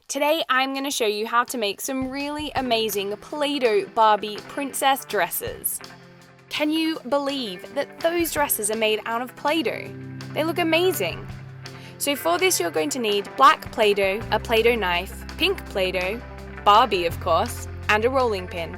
Today I'm going to show you how to make some really amazing Play-Doh Barbie princess dresses. Can you believe that those dresses are made out of Play-Doh? They look amazing. So for this you're going to need black Play-Doh, a Play-Doh knife, pink Play-Doh, Barbie of course, and a rolling pin.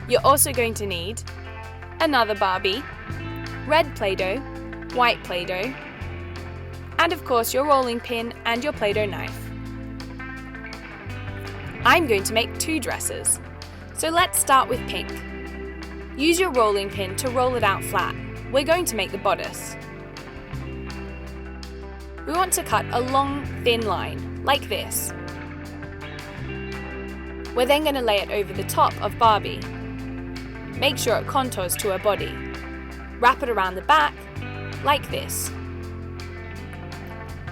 You're also going to need another Barbie, red Play-Doh, white Play-Doh, and of course your rolling pin and your Play-Doh knife. I'm going to make two dresses, so let's start with pink. Use your rolling pin to roll it out flat. We're going to make the bodice. We want to cut a long, thin line, like this. We're then going to lay it over the top of Barbie. Make sure it contours to her body. Wrap it around the back, like this.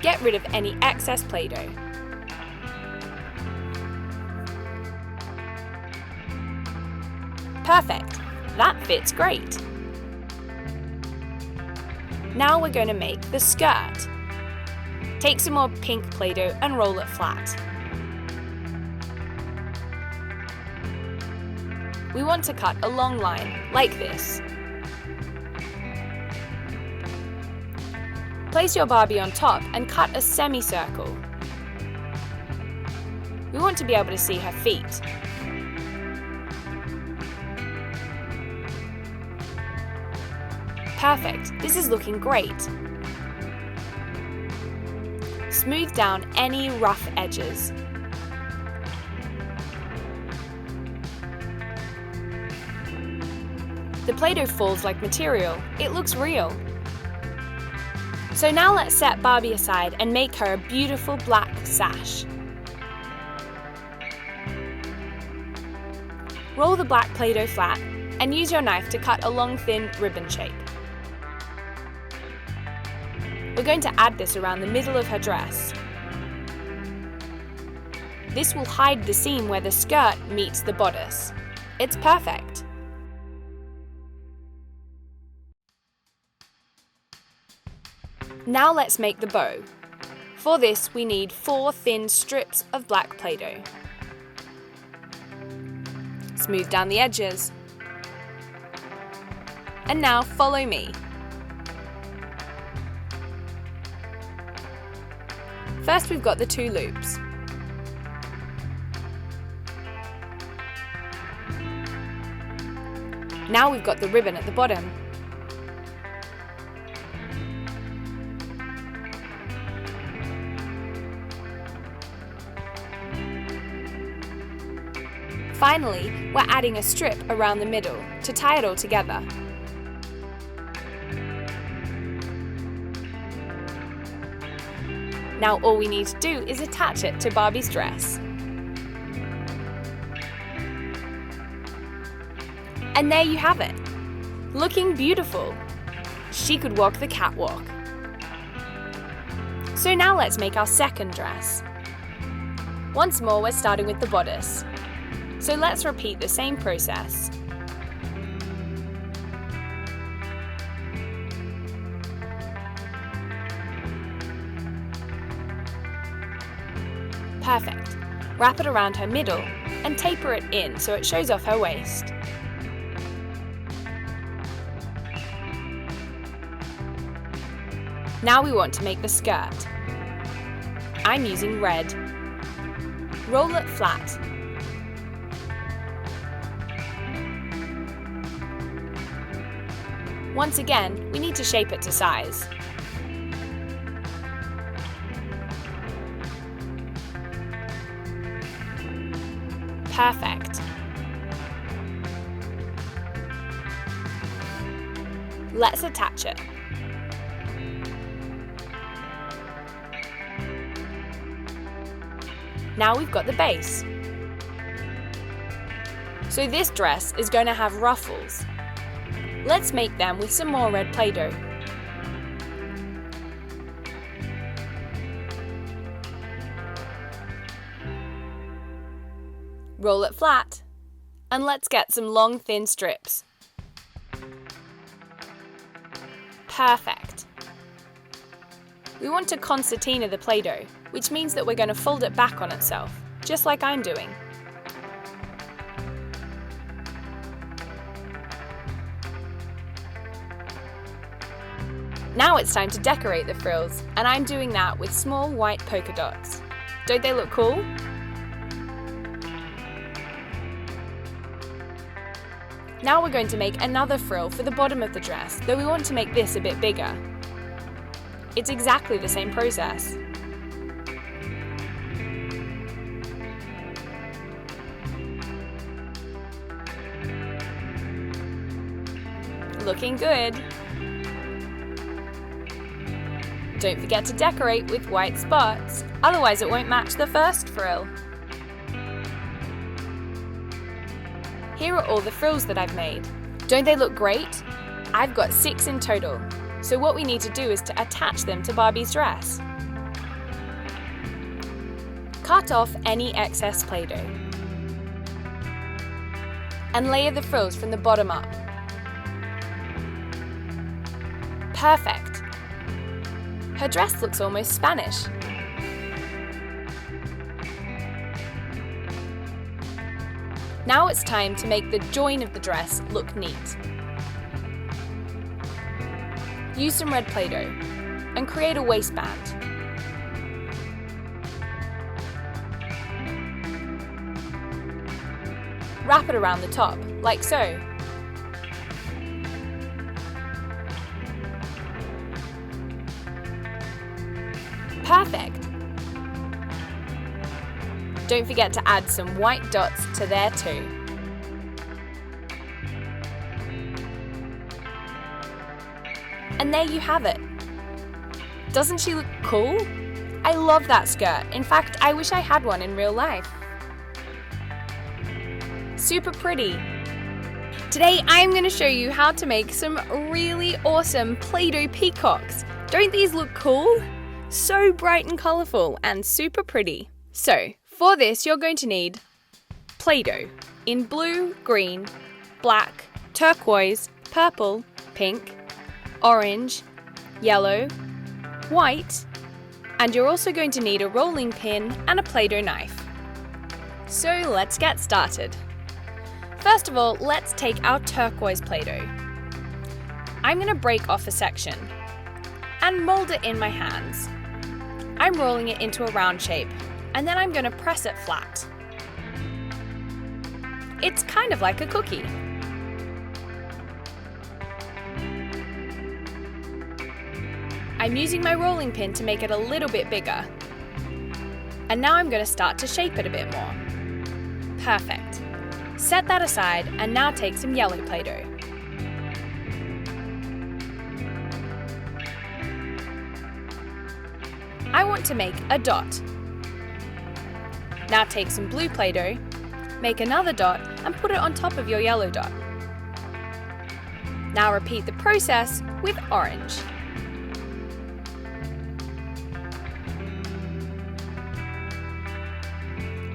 Get rid of any excess Play-Doh. Perfect! That fits great! Now we're going to make the skirt. Take some more pink Play-Doh and roll it flat. We want to cut a long line, like this. Place your Barbie on top and cut a semicircle. We want to be able to see her feet. Perfect, this is looking great. Smooth down any rough edges. The Play-Doh falls like material, it looks real. So now let's set Barbie aside and make her a beautiful black sash. Roll the black Play-Doh flat and use your knife to cut a long thin ribbon shape. We're going to add this around the middle of her dress. This will hide the seam where the skirt meets the bodice. It's perfect. Now let's make the bow. For this we need 4 thin strips of black Play-Doh. Smooth down the edges. And now follow me. First we've got the 2 loops. Now we've got the ribbon at the bottom. Finally, we're adding a strip around the middle to tie it all together. Now all we need to do is attach it to Barbie's dress. And there you have it, looking beautiful. She could walk the catwalk. So now let's make our second dress. Once more, we're starting with the bodice. So let's repeat the same process. Perfect. Wrap it around her middle and taper it in so it shows off her waist. Now we want to make the skirt. I'm using red. Roll it flat. Once again, we need to shape it to size. Perfect. Let's attach it. Now we've got the base. So this dress is going to have ruffles. Let's make them with some more red Play-Doh. Roll it flat, and let's get some long thin strips. Perfect. We want to concertina the Play-Doh, which means that we're going to fold it back on itself, just like I'm doing. Now it's time to decorate the frills, and I'm doing that with small white polka dots. Don't they look cool? Now we're going to make another frill for the bottom of the dress, though we want to make this a bit bigger. It's exactly the same process. Looking good! Don't forget to decorate with white spots, otherwise it won't match the first frill. Here are all the frills that I've made. Don't they look great? I've got 6 in total, so what we need to do is to attach them to Barbie's dress. Cut off any excess Play-Doh and layer the frills from the bottom up. Perfect! Her dress looks almost Spanish. Now it's time to make the join of the dress look neat. Use some red Play-Doh and create a waistband. Wrap it around the top, like so. Perfect! Don't forget to add some white dots to there too. And there you have it. Doesn't she look cool? I love that skirt. In fact, I wish I had one in real life. Super pretty. Today I'm going to show you how to make some really awesome Play-Doh peacocks. Don't these look cool? So bright and colourful and super pretty. So, for this you're going to need Play-Doh in blue, green, black, turquoise, purple, pink, orange, yellow, white, and you're also going to need a rolling pin and a Play-Doh knife. So let's get started. First of all, let's take our turquoise Play-Doh. I'm going to break off a section and mould it in my hands. I'm rolling it into a round shape, and then I'm going to press it flat. It's kind of like a cookie. I'm using my rolling pin to make it a little bit bigger. And now I'm going to start to shape it a bit more. Perfect. Set that aside and now take some yellow Play-Doh. I want to make a dot. Now take some blue Play-Doh, make another dot and put it on top of your yellow dot. Now repeat the process with orange.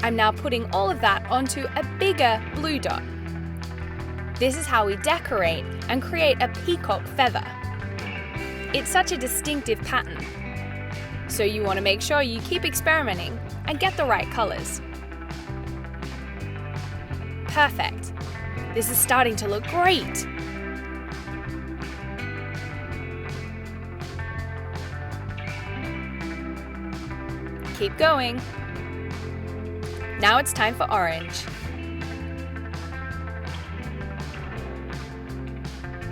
I'm now putting all of that onto a bigger blue dot. This is how we decorate and create a peacock feather. It's such a distinctive pattern, so you want to make sure you keep experimenting and get the right colours. Perfect! This is starting to look great! Keep going! Now it's time for orange.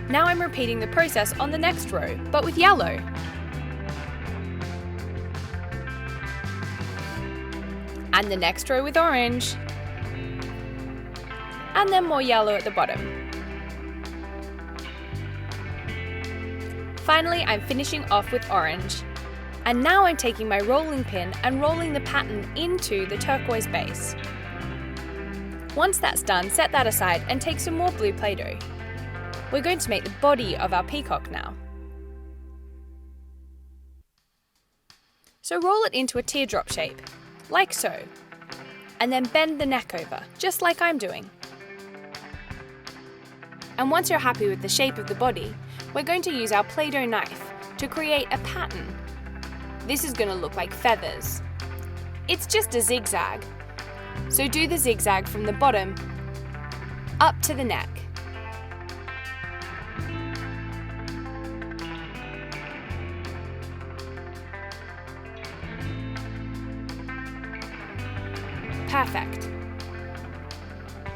Now I'm repeating the process on the next row, but with yellow. And the next row with orange. And then more yellow at the bottom. Finally, I'm finishing off with orange. And now I'm taking my rolling pin and rolling the pattern into the turquoise base. Once that's done, set that aside and take some more blue Play-Doh. We're going to make the body of our peacock now. So roll it into a teardrop shape, like so, and then bend the neck over, just like I'm doing. And once you're happy with the shape of the body, we're going to use our Play-Doh knife to create a pattern. this is going to look like feathers. It's just a zigzag. So do the zigzag from the bottom up to the neck. Perfect.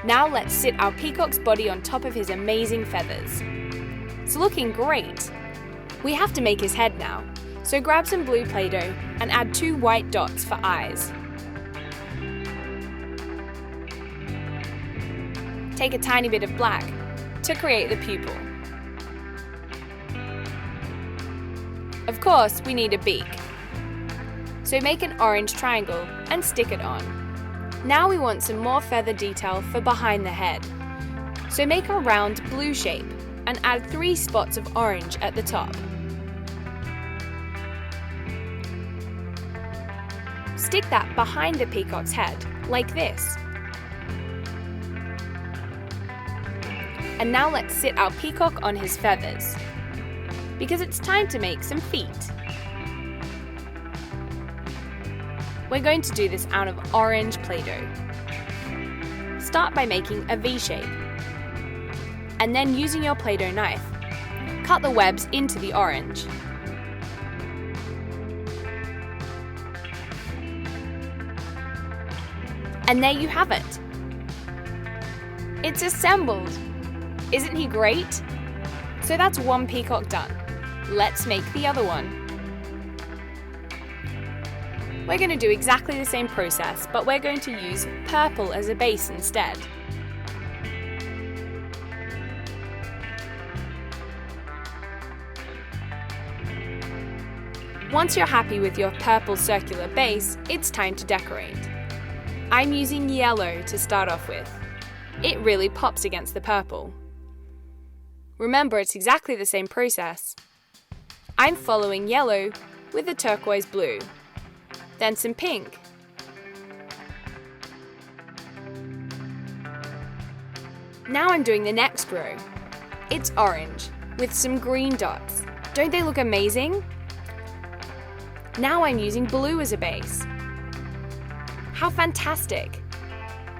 Now let's sit our peacock's body on top of his amazing feathers. It's looking great. We have to make his head now, so grab some blue Play-Doh and add 2 white dots for eyes. Take a tiny bit of black to create the pupil. Of course, we need a beak. So make an orange triangle and stick it on. Now we want some more feather detail for behind the head. So make a round blue shape and add 3 spots of orange at the top. Stick that behind the peacock's head, like this. And now let's sit our peacock on his feathers, because it's time to make some feet. We're going to do this out of orange Play-Doh. Start by making a V shape, and then using your Play-Doh knife, cut the webs into the orange. And there you have it. It's assembled. Isn't he great? So that's one peacock done. Let's make the other one. We're going to do exactly the same process, but we're going to use purple as a base instead. Once you're happy with your purple circular base, it's time to decorate. I'm using yellow to start off with. It really pops against the purple. Remember, it's exactly the same process. I'm following yellow with a turquoise blue, then some pink, now I'm doing the next row. It's orange with some green dots. Don't they look amazing? Now I'm using blue as a base. How fantastic!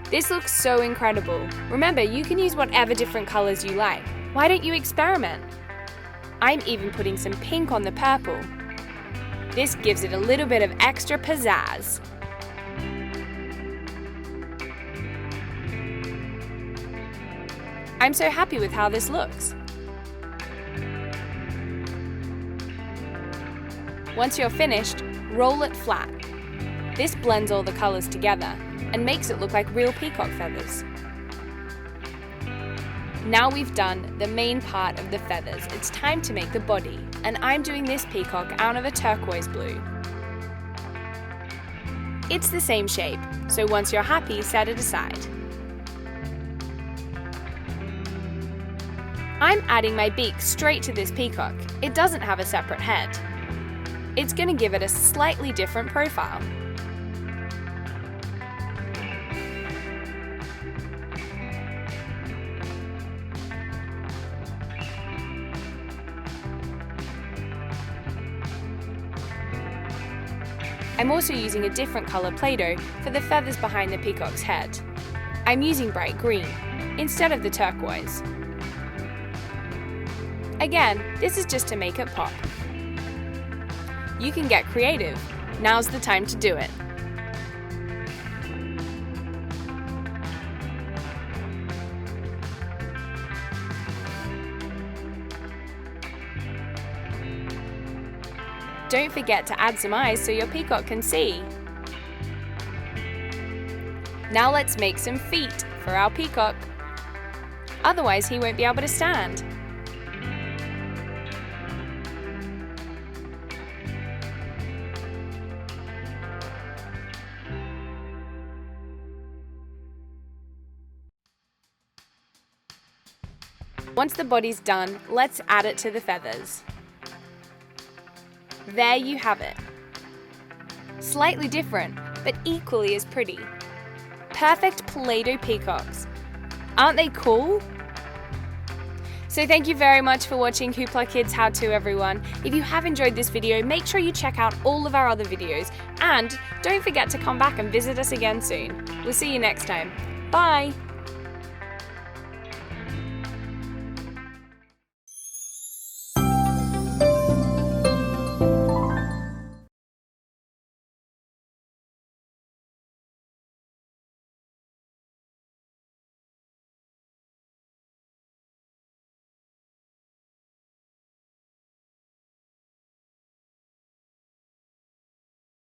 This looks so incredible. Remember, you can use whatever different colors you like. Why don't you experiment? I'm even putting some pink on the purple. This gives it a little bit of extra pizzazz. I'm so happy with how this looks. Once you're finished, roll it flat. This blends all the colors together and makes it look like real peacock feathers. Now we've done the main part of the feathers, it's time to make the body, and I'm doing this peacock out of a turquoise blue. It's the same shape, so once you're happy, set it aside. I'm adding my beak straight to this peacock. It doesn't have a separate head. It's going to give it a slightly different profile. I'm also using a different colour Play-Doh for the feathers behind the peacock's head. I'm using bright green instead of the turquoise. Again, this is just to make it pop. You can get creative. Now's the time to do it. Don't forget to add some eyes so your peacock can see. Now let's make some feet for our peacock. Otherwise he won't be able to stand. Once the body's done, let's add it to the feathers. There you have it. Slightly different, but equally as pretty. Perfect Play-Doh peacocks. Aren't they cool? So thank you very much for watching HooplaKidz How To, everyone. If you have enjoyed this video, make sure you check out all of our other videos, and don't forget to come back and visit us again soon. We'll see you next time. Bye!